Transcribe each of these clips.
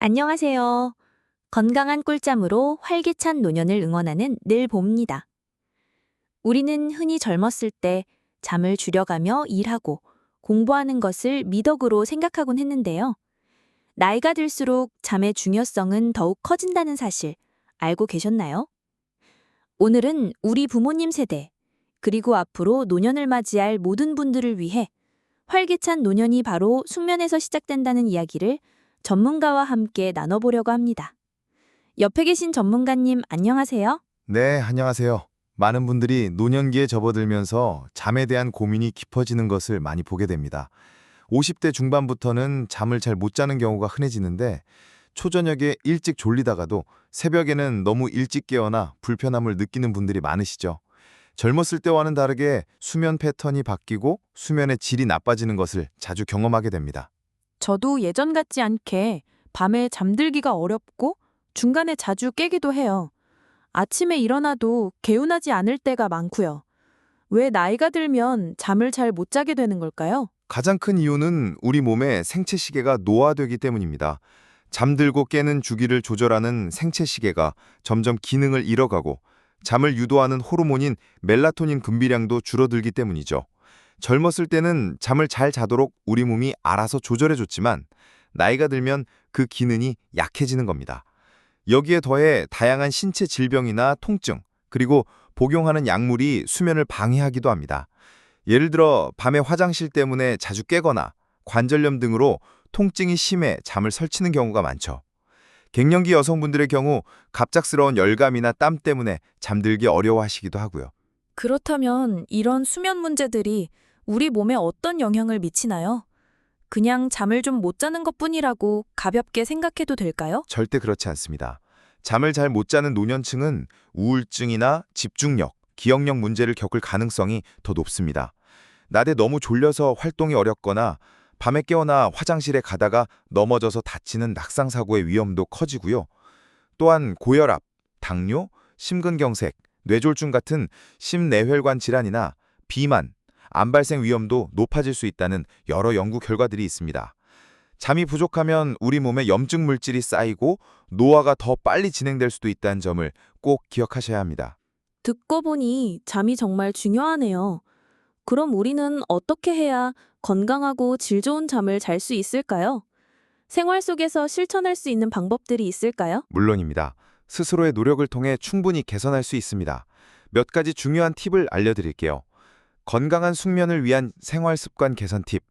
안녕하세요. 건강한 꿀잠으로 활기찬 노년을 응원하는 늘봄입니다. 우리는 흔히 젊었을 때 잠을 줄여가며 일하고 공부하는 것을 미덕으로 생각하곤 했는데요. 나이가 들수록 잠의 중요성은 더욱 커진다는 사실 알고 계셨나요? 오늘은 우리 부모님 세대, 그리고 앞으로 노년을 맞이할 모든 분들을 위해 활기찬 노년이 바로 숙면에서 시작된다는 이야기를 전문가와 함께 나눠보려고 합니다. 옆에 계신 전문가님 안녕하세요. 네, 안녕하세요. 많은 분들이 노년기에 접어들면서 잠에 대한 고민이 깊어지는 것을 많이 보게 됩니다. 50대 중반부터는 잠을 잘 못 자는 경우가 흔해지는데 초저녁에 일찍 졸리다가도 새벽에는 너무 일찍 깨어나 불편함을 느끼는 분들이 많으시죠. 젊었을 때와는 다르게 수면 패턴이 바뀌고 수면의 질이 나빠지는 것을 자주 경험하게 됩니다. 저도 예전 같지 않게 밤에 잠들기가 어렵고 중간에 자주 깨기도 해요. 아침에 일어나도 개운하지 않을 때가 많고요. 왜 나이가 들면 잠을 잘 못 자게 되는 걸까요? 가장 큰 이유는 우리 몸의 생체 시계가 노화되기 때문입니다. 잠들고 깨는 주기를 조절하는 생체 시계가 점점 기능을 잃어가고 잠을 유도하는 호르몬인 멜라토닌 분비량도 줄어들기 때문이죠. 젊었을 때는 잠을 잘 자도록 우리 몸이 알아서 조절해줬지만 나이가 들면 그 기능이 약해지는 겁니다. 여기에 더해 다양한 신체 질병이나 통증, 그리고 복용하는 약물이 수면을 방해하기도 합니다. 예를 들어 밤에 화장실 때문에 자주 깨거나 관절염 등으로 통증이 심해 잠을 설치는 경우가 많죠. 갱년기 여성분들의 경우 갑작스러운 열감이나 땀 때문에 잠들기 어려워하시기도 하고요. 그렇다면 이런 수면 문제들이 우리 몸에 어떤 영향을 미치나요? 그냥 잠을 좀 못 자는 것뿐이라고 가볍게 생각해도 될까요? 절대 그렇지 않습니다. 잠을 잘 못 자는 노년층은 우울증이나 집중력, 기억력 문제를 겪을 가능성이 더 높습니다. 낮에 너무 졸려서 활동이 어렵거나 밤에 깨어나 화장실에 가다가 넘어져서 다치는 낙상사고의 위험도 커지고요. 또한 고혈압, 당뇨, 심근경색, 뇌졸중 같은 심내혈관 질환이나 비만, 암 발생 위험도 높아질 수 있다는 여러 연구 결과들이 있습니다. 잠이 부족하면 우리 몸에 염증 물질이 쌓이고 노화가 더 빨리 진행될 수도 있다는 점을 꼭 기억하셔야 합니다. 듣고 보니 잠이 정말 중요하네요. 그럼 우리는 어떻게 해야 건강하고 질 좋은 잠을 잘 수 있을까요? 생활 속에서 실천할 수 있는 방법들이 있을까요? 물론입니다. 스스로의 노력을 통해 충분히 개선할 수 있습니다. 몇 가지 중요한 팁을 알려드릴게요. 건강한 숙면을 위한 생활 습관 개선 팁.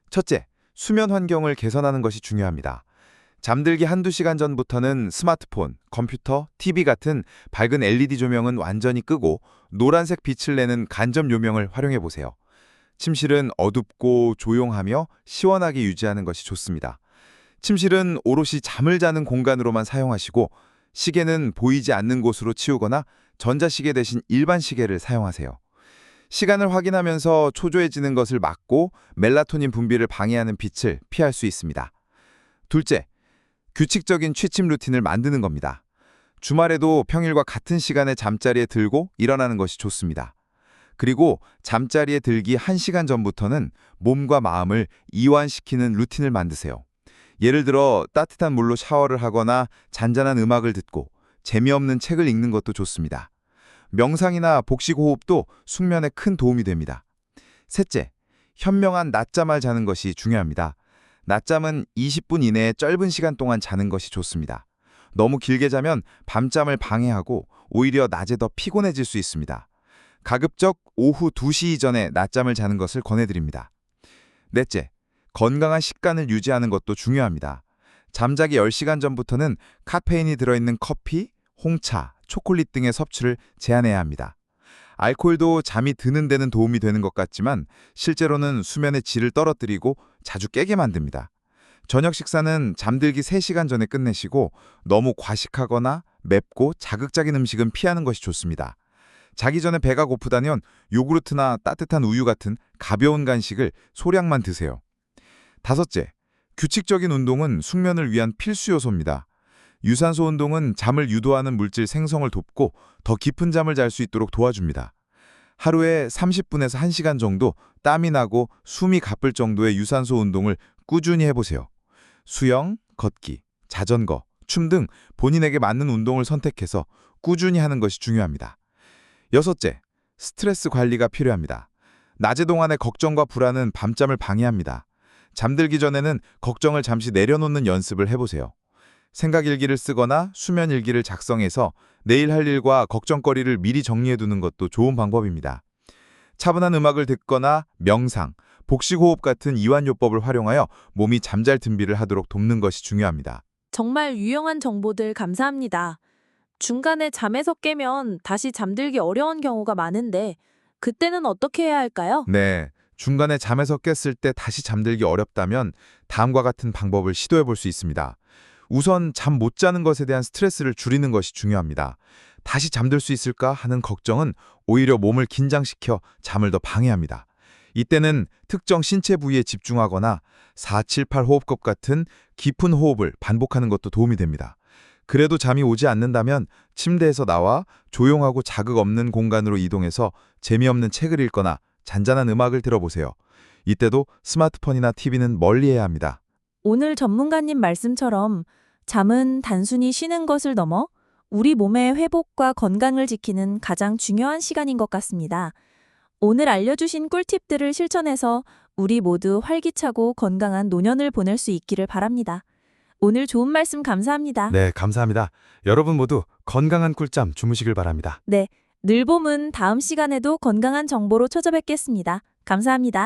첫째, 수면 환경을 개선하는 것이 중요합니다. 잠들기 한두 시간 전부터는 스마트폰, 컴퓨터, TV 같은 밝은 LED 조명은 완전히 끄고 노란색 빛을 내는 간접 요명을 활용해 보세요. 침실은 어둡고 조용하며 시원하게 유지하는 것이 좋습니다. 침실은 오롯이 잠을 자는 공간으로만 사용하시고 시계는 보이지 않는 곳으로 치우거나 전자시계 대신 일반 시계를 사용하세요. 시간을 확인하면서 초조해지는 것을 막고 멜라토닌 분비를 방해하는 빛을 피할 수 있습니다. 둘째, 규칙적인 취침 루틴을 만드는 겁니다. 주말에도 평일과 같은 시간에 잠자리에 들고 일어나는 것이 좋습니다. 그리고 잠자리에 들기 1시간 전부터는 몸과 마음을 이완시키는 루틴을 만드세요. 예를 들어 따뜻한 물로 샤워를 하거나 잔잔한 음악을 듣고 재미없는 책을 읽는 것도 좋습니다. 명상이나 복식호흡도 숙면에 큰 도움이 됩니다. 셋째, 현명한 낮잠을 자는 것이 중요합니다. 낮잠은 20분 이내에 짧은 시간 동안 자는 것이 좋습니다. 너무 길게 자면 밤잠을 방해하고 오히려 낮에 더 피곤해질 수 있습니다. 가급적 오후 2시 이전에 낮잠을 자는 것을 권해드립니다. 넷째, 건강한 식단을 유지하는 것도 중요합니다. 잠자기 10시간 전부터는 카페인이 들어있는 커피, 홍차, 초콜릿 등의 섭취를 제한해야 합니다. 알코올도 잠이 드는 데는 도움이 되는 것 같지만 실제로는 수면의 질을 떨어뜨리고 자주 깨게 만듭니다. 저녁 식사는 잠들기 3시간 전에 끝내시고 너무 과식하거나 맵고 자극적인 음식은 피하는 것이 좋습니다. 자기 전에 배가 고프다면 요구르트나 따뜻한 우유 같은 가벼운 간식을 소량만 드세요. 다섯째, 규칙적인 운동은 숙면을 위한 필수 요소입니다. 유산소 운동은 잠을 유도하는 물질 생성을 돕고 더 깊은 잠을 잘 수 있도록 도와줍니다. 하루에 30분에서 1시간 정도 땀이 나고 숨이 가쁠 정도의 유산소 운동을 꾸준히 해보세요. 수영, 걷기, 자전거, 춤 등 본인에게 맞는 운동을 선택해서 꾸준히 하는 것이 중요합니다. 여섯째, 스트레스 관리가 필요합니다. 낮에 동안의 걱정과 불안은 밤잠을 방해합니다. 잠들기 전에는 걱정을 잠시 내려놓는 연습을 해보세요. 생각 일기를 쓰거나 수면 일기를 작성해서 내일 할 일과 걱정거리를 미리 정리해두는 것도 좋은 방법입니다. 차분한 음악을 듣거나 명상, 복식호흡 같은 이완요법을 활용하여 몸이 잠잘 준비를 하도록 돕는 것이 중요합니다. 정말 유용한 정보들 감사합니다. 중간에 잠에서 깨면 다시 잠들기 어려운 경우가 많은데 그때는 어떻게 해야 할까요? 네, 중간에 잠에서 깼을 때 다시 잠들기 어렵다면 다음과 같은 방법을 시도해 볼 수 있습니다. 우선 잠 못 자는 것에 대한 스트레스를 줄이는 것이 중요합니다. 다시 잠들 수 있을까 하는 걱정은 오히려 몸을 긴장시켜 잠을 더 방해합니다. 이때는 특정 신체 부위에 집중하거나 478 호흡법 같은 깊은 호흡을 반복하는 것도 도움이 됩니다. 그래도 잠이 오지 않는다면 침대에서 나와 조용하고 자극 없는 공간으로 이동해서 재미없는 책을 읽거나 잔잔한 음악을 들어보세요. 이때도 스마트폰이나 TV는 멀리해야 합니다. 오늘 전문가님 말씀처럼 잠은 단순히 쉬는 것을 넘어 우리 몸의 회복과 건강을 지키는 가장 중요한 시간인 것 같습니다. 오늘 알려주신 꿀팁들을 실천해서 우리 모두 활기차고 건강한 노년을 보낼 수 있기를 바랍니다. 오늘 좋은 말씀 감사합니다. 네, 감사합니다. 여러분 모두 건강한 꿀잠 주무시길 바랍니다. 네, 늘봄은 다음 시간에도 건강한 정보로 찾아뵙겠습니다. 감사합니다.